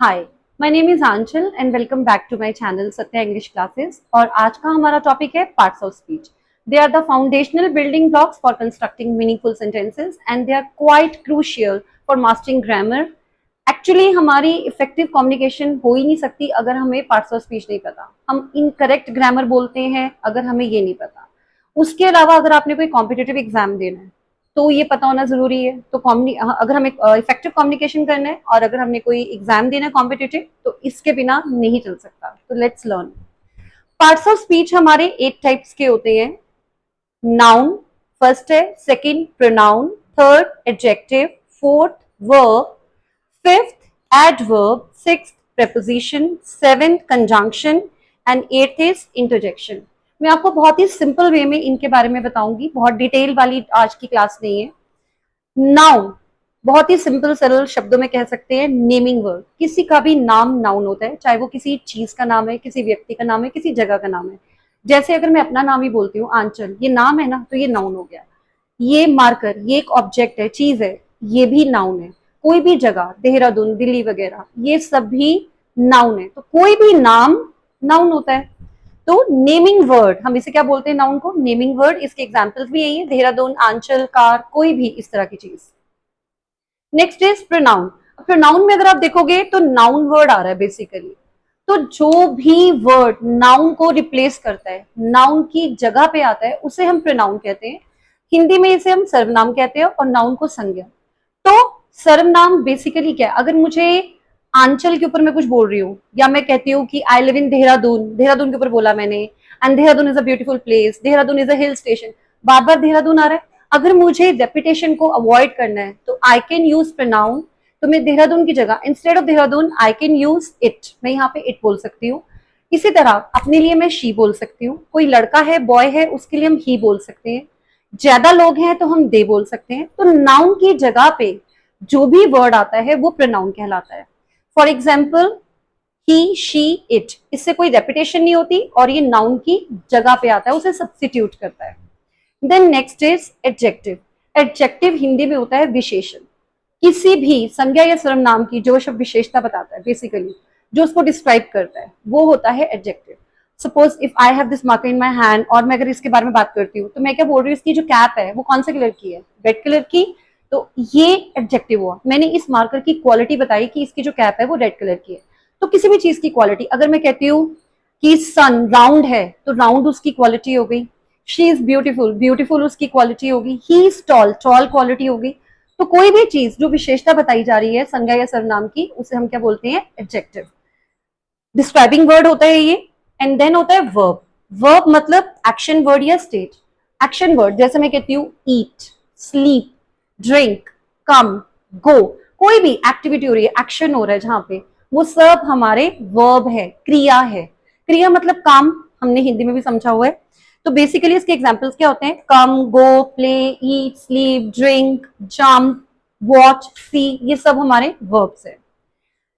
Hi, my name is Aanchal and welcome back to my channel Satya English classes. और आज का हमारा टॉपिक है parts of speech. They are the foundational building blocks for constructing meaningful sentences and they are quite crucial for mastering grammar. Actually हमारी effective communication हो ही नहीं सकती अगर हमें पार्ट्स ऑफ स्पीच नहीं पता। हम इनकरेक्ट ग्रामर बोलते हैं अगर हमें ये नहीं पता। उसके अलावा अगर आपने कोई कॉम्पिटिटिव एग्जाम देना है तो ये पता होना जरूरी है। तो अगर हमें इफेक्टिव कम्युनिकेशन करना है और अगर हमने कोई एग्जाम देना है कॉम्पिटिटिव तो इसके बिना नहीं चल सकता। तो let's learn. Parts of speech हमारे 8 टाइप्स के होते हैं। नाउन फर्स्ट है, second pronoun, third adjective, fourth verb, fifth adverb, sixth preposition, seventh conjunction and eighth is interjection. मैं आपको बहुत ही सिंपल वे में इनके बारे में बताऊंगी, बहुत डिटेल वाली आज की क्लास नहीं है। नाउन बहुत ही सिंपल सरल शब्दों में कह सकते हैं नेमिंग वर्ड। किसी का भी नाम नाउन होता है, चाहे वो किसी चीज का नाम है, किसी व्यक्ति का नाम है, किसी जगह का नाम है। जैसे अगर मैं अपना नाम ही बोलती हूँ आंचल, ये नाम है ना, तो ये नाउन हो गया। ये मार्कर, ये एक ऑब्जेक्ट है, चीज है, ये भी नाउन है। कोई भी जगह, देहरादून, दिल्ली वगैरह, ये सब भी नाउन है। तो कोई भी नाम नाउन होता है। तो नेमिंग वर्ड हम इसे क्या बोलते हैं, नाउन को नेमिंग वर्ड। इसके एग्जांपल्स भी यही है, देहरादून, आंचल, कार, कोई भी इस तरह की चीज। Next is pronoun. प्रोनाउन में अगर आप देखोगे तो नाउन वर्ड आ रहा है बेसिकली। तो जो भी वर्ड नाउन को रिप्लेस करता है, नाउन की जगह पे आता है, उसे हम प्रोनाउन कहते हैं। हिंदी में इसे हम सर्वनाम कहते हैं और नाउन को संज्ञा। तो सर्वनाम बेसिकली क्या है, अगर मुझे आंचल के ऊपर मैं कुछ बोल रही हूँ या मैं कहती हूँ कि I live in Dehradun, Dehradun के ऊपर बोला मैंने, and Dehradun is a beautiful place, Dehradun is a hill station, बार बार देहरादून आ रहा है। अगर मुझे रेपिटेशन को अवॉइड करना है तो आई कैन यूज प्रोनाउन। तो मैं देहरादून की जगह instead of Dehradun I can use it, मैं यहाँ पे इट बोल सकती हूँ। इसी तरह अपने लिए मैं शी बोल सकती हूँ। कोई लड़का है, बॉय है, उसके लिए हम ही बोल सकते हैं। ज्यादा लोग हैं तो हम दे बोल सकते हैं। तो नाउन की जगह पे जो भी वर्ड आता है वो प्रोनाउन कहलाता है। For example he, she, it, इससे कोई रेपिटेशन नहीं होती और ये नाउन की जगह पे आता है, उसे सब्स्टिट्यूट करता है। Then next is adjective. Adjective Hindi में होता है विशेषण। किसी भी संज्ञा या सर्वनाम की जो शब्द विशेषता बताता है, बेसिकली जो उसको डिस्क्राइब करता है, वो होता है adjective. Suppose if I have this marker in my hand, और मैं अगर इसके बारे में बात करती हूँ तो मैं क्या बोल रही हूँ, इसकी जो कैप है वो कौन से कलर की है, रेड कलर की। तो ये एडजेक्टिव हुआ। मैंने इस मार्कर की क्वालिटी बताई कि इसकी जो कैप है वो रेड कलर की है। तो किसी भी चीज की क्वालिटी, अगर मैं कहती हूँ कि सन राउंड है तो राउंड उसकी क्वालिटी हो गई। शी इज ब्यूटीफुल, ब्यूटीफुल उसकी क्वालिटी होगी। He is tall, tall quality होगी। तो कोई भी चीज जो विशेषता बताई जा रही है संज्ञा या सर्वनाम की, उसे हम क्या बोलते हैं, एडजेक्टिव। डिस्क्राइबिंग वर्ड होता है ये। एंड देन होता है वर्ब। वर्ब मतलब एक्शन वर्ड या स्टेट। एक्शन वर्ड जैसे मैं कहती हूँ ईट, स्लीप, ड्रिंक, कम, गो, कोई भी एक्टिविटी हो रही है, एक्शन हो रहा है जहां पे, वो सब हमारे वर्ब है, क्रिया है। क्रिया मतलब काम, हमने हिंदी में भी समझा हुआ है। तो बेसिकली इसके एग्जांपल्स क्या होते हैं, come, go, play, eat, sleep, drink, jump, watch, see, ये सब हमारे वर्ब्स है।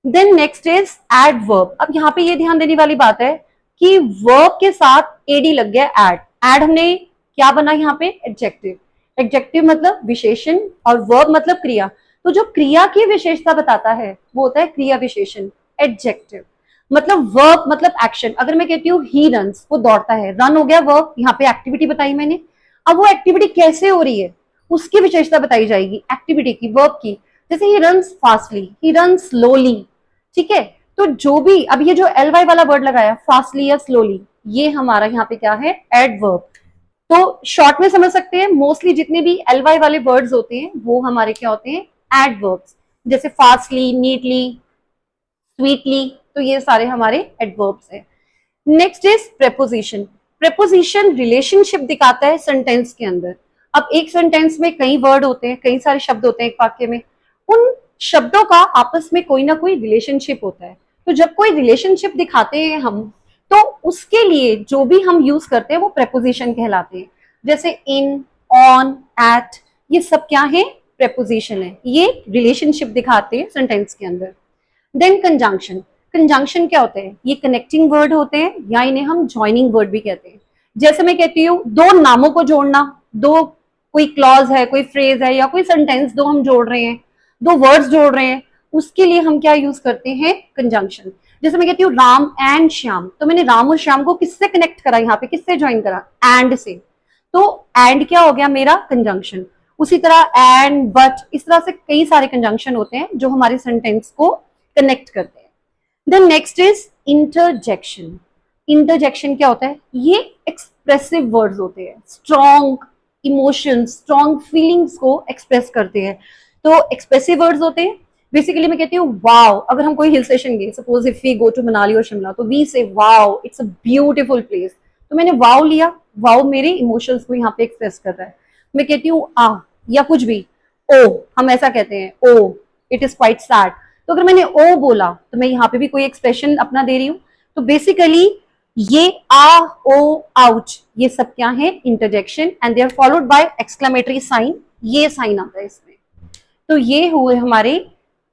Then next is adverb. अब यहाँ पे ये ध्यान देने वाली बात है कि वर्ब के साथ एडी लग गया, एड। एड हमने क्या बना यहाँ पे, एडजेक्टिव। एडजेक्टिव मतलब विशेषण और वर्ब मतलब क्रिया। तो जो क्रिया की विशेषता बताता है वो होता है क्रिया विशेषण, एडजेक्टिव। मतलब वर्ब मतलब एक्शन। अगर मैं कहती हूँ ही रन्स, वो दौड़ता है, रन हो गया वर्ब, यहाँ पे एक्टिविटी बताई मैंने। अब वो एक्टिविटी कैसे हो रही है उसकी विशेषता बताई जाएगी, एक्टिविटी की, वर्ब की। जैसे he runs fastly, he runs slowly, ठीक है। तो जो भी, अब ये जो एल वाई वाला वर्ड लगाया, फास्टली या स्लोली, ये हमारा यहाँ पे क्या है, एडवर्ब। तो शॉर्ट में समझ सकते हैं, मोस्टली जितने भी एल वाई वाले वर्ड्स होते हैं वो हमारे क्या होते हैं, एडवर्ब्स। जैसे फास्टली, नीटली, स्वीटली, तो ये सारे हमारे एडवर्ब्स हैं। Next is preposition. Preposition relationship दिखाता है सेंटेंस के अंदर। अब एक सेंटेंस में कई वर्ड होते हैं, कई सारे शब्द होते हैं एक वाक्य में, उन शब्दों का आपस में कोई ना कोई रिलेशनशिप होता है। तो जब कोई रिलेशनशिप दिखाते हैं हम, तो उसके लिए जो भी हम यूज करते हैं वो प्रेपोजिशन कहलाते हैं। जैसे इन, ऑन, एट, ये सब क्या है, प्रेपोजिशन है। ये रिलेशनशिप दिखाते हैं सेंटेंस के अंदर। Then conjunction. कंजंक्शन क्या होते हैं, ये कनेक्टिंग वर्ड होते हैं या इन्हें हम ज्वाइनिंग वर्ड भी कहते हैं। जैसे मैं कहती हूँ दो नामों को जोड़ना, दो, कोई क्लॉज है, कोई फ्रेज है या कोई सेंटेंस दो हम जोड़ रहे हैं, दो वर्ड्स जोड़ रहे हैं, उसके लिए हम क्या यूज करते हैं, कंजंक्शन। जैसे मैं कहती हूँ राम एंड श्याम, तो मैंने राम और श्याम को किससे कनेक्ट करा, यहाँ पे किससे ज्वाइन करा, एंड से, तो एंड क्या हो गया मेरा, कंजंक्शन। उसी तरह एंड, बट, इस तरह से कई सारे कंजंक्शन होते हैं जो हमारे सेंटेंस को कनेक्ट करते हैं। Then next is interjection. Interjection क्या होता है, ये एक्सप्रेसिव वर्ड्स होते हैं, स्ट्रॉन्ग इमोशंस, स्ट्रॉन्ग फीलिंग्स को एक्सप्रेस करते हैं। तो एक्सप्रेसिव वर्ड्स होते हैं। बेसिकली मैं कहती हूँ वाओ, अगर हम कोई हिल स्टेशन गए, suppose if we go to Manali और शिमला, तो we say wow it's a beautiful place, तो मैंने वाओ लिया, वाओ मेरे इमोशंस को यहाँ पे एक्सप्रेस कर रहा है। मैं कहती हूँ आ, या कुछ भी, ओ, हम ऐसा कहते हैं, ओ इट इज क्वाइट सैड, तो अगर मैंने ओ बोला तो मैं यहाँ पे भी कोई एक्सप्रेशन अपना दे रही हूँ। तो बेसिकली ये आ, ओ, आउच, ये सब क्या है, interjection, and they are followed by exclamatory sign, ये साइन आता है इसमें। तो ये हुए हमारे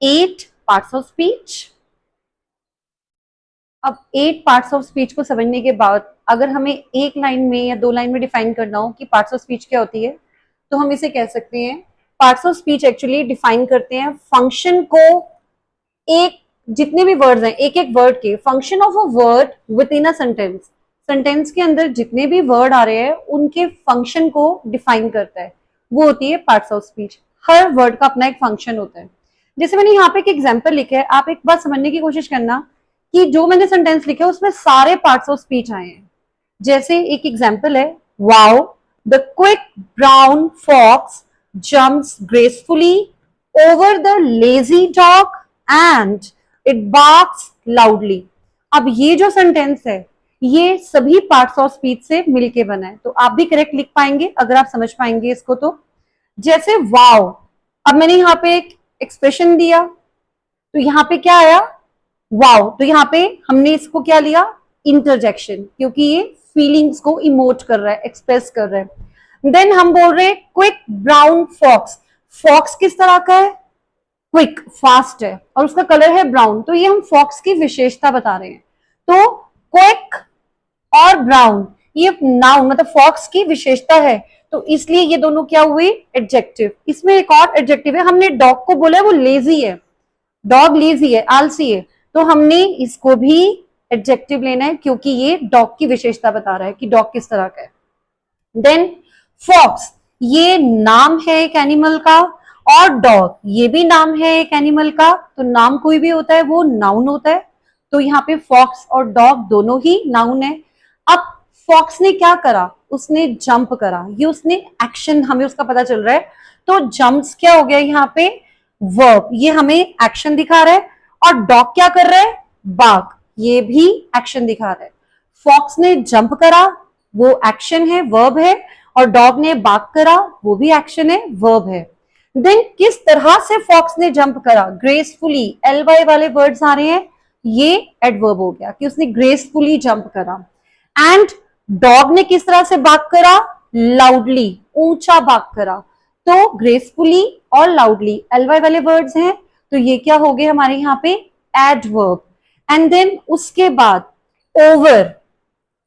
8 पार्ट्स ऑफ स्पीच। अब 8 पार्ट्स ऑफ स्पीच को समझने के बाद अगर हमें एक लाइन में या 2 लाइन में डिफाइन करना हो कि पार्ट्स ऑफ स्पीच क्या होती है, तो हम इसे कह सकते हैं, parts of speech actually define करते हैं फंक्शन को, एक जितने भी वर्ड्स हैं, एक एक वर्ड के function of a word with in a sentence, sentence के अंदर जितने भी वर्ड आ रहे हैं उनके फंक्शन को डिफाइन करता है, वो होती है parts of speech. Her word का अपना एक फंक्शन होता है। जैसे मैंने यहाँ पे एक एग्जाम्पल लिखा है, आप एक बात समझने की कोशिश करना कि जो मैंने सेंटेंस लिखा है उसमें सारे पार्ट्स ऑफ स्पीच आए हैं। जैसे एक एग्जाम्पल है, wow the quick brown fox jumps gracefully over the lazy dog and it barks loudly. अब ये जो सेंटेंस है ये सभी पार्ट्स ऑफ स्पीच से मिलके बना है, तो आप भी करेक्ट लिख पाएंगे अगर आप समझ पाएंगे इसको। तो जैसे वाओ, अब मैंने यहाँ पे एक एक्सप्रेशन दिया, तो यहाँ पे क्या आया, वाओ, तो यहाँ पे हमने इसको क्या लिया, इंटरजेक्शन, क्योंकि ये फीलिंग्स को इमोट कर रहा है, एक्सप्रेस कर रहा है। देन हम बोल रहे हैं क्विक ब्राउन फॉक्स, फॉक्स किस तरह का है, क्विक, फास्ट है, और उसका कलर है ब्राउन, तो ये हम फॉक्स की विशेषता बता रहे हैं। तो क्विक और ब्राउन ये नाउन मतलब फॉक्स की विशेषता है, तो इसलिए ये दोनों क्या हुए, एडजेक्टिव। इसमें एक और एडजेक्टिव है, हमने डॉग को बोला है वो लेजी है, डॉग लेजी है, आलसी है, तो हमने इसको भी एडजेक्टिव लेना है क्योंकि ये डॉग की विशेषता बता रहा है कि डॉग किस तरह का है। देन फॉक्स ये नाम है एक एनिमल का, और डॉग ये भी नाम है एक एनिमल का, तो नाम कोई भी होता है वो नाउन होता है, तो यहाँ पे फॉक्स और डॉग दोनों ही नाउन है। अब फॉक्स ने क्या करा, उसने जंप करा, ये उसने एक्शन, हमें उसका पता चल रहा है, तो जंप्स क्या हो गया यहाँ पे, वर्ब, ये हमें एक्शन दिखा रहा है, और डॉग क्या कर रहा है, बार्क, ये भी एक्शन दिखा रहा है। फॉक्स ने जंप करा, वो एक्शन है, वर्ब है, और डॉग ने बार्क करा, वो भी एक्शन है, वर्ब है। देन किस तरह से फॉक्स ने जंप करा, ग्रेसफुली, एलवाई वाले वर्ड्स आ रहे हैं, ये एडवर्ब हो गया कि उसने ग्रेसफुली जंप करा। एंड डॉग ने किस तरह से बार्क करा, लाउडली, ऊंचा बार्क करा, तो ग्रेसफुली और लाउडली एलवाई वाले वर्ड्स हैं, तो ये क्या हो गए हमारे यहाँ पे, एडवर्ब। एंड देन उसके बाद ओवर,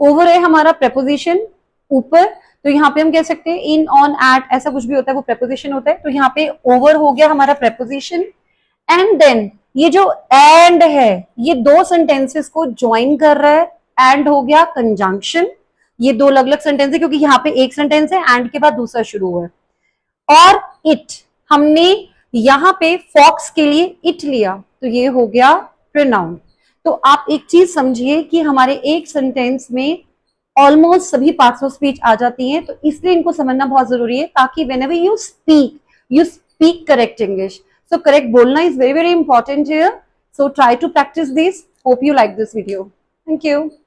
ओवर है हमारा प्रेपोजिशन, ऊपर, तो यहाँ पे हम कह सकते हैं इन, ऑन, एट, ऐसा कुछ भी होता है वो प्रेपोजिशन होता है, तो यहाँ पे ओवर हो गया हमारा प्रेपोजिशन। एंड देन ये जो एंड है ये दो सेंटेंसेस को ज्वाइन कर रहा है, एंड हो गया कंजंक्शन। ये दो अलग अलग सेंटेंस है क्योंकि यहाँ पे एक सेंटेंस है, एंड के बाद दूसरा शुरू हुआ है। और इट, हमने यहाँ पे फॉक्स के लिए इट लिया, तो ये हो गया प्रोनाउन। तो आप एक चीज समझिए कि हमारे एक सेंटेंस में ऑलमोस्ट सभी पार्ट्स ऑफ स्पीच आ जाती हैं, तो इसलिए इनको समझना बहुत जरूरी है, ताकि whenever you speak correct English. So correct बोलना is very very important here. So try to practice this. Hope you like this video. Thank you.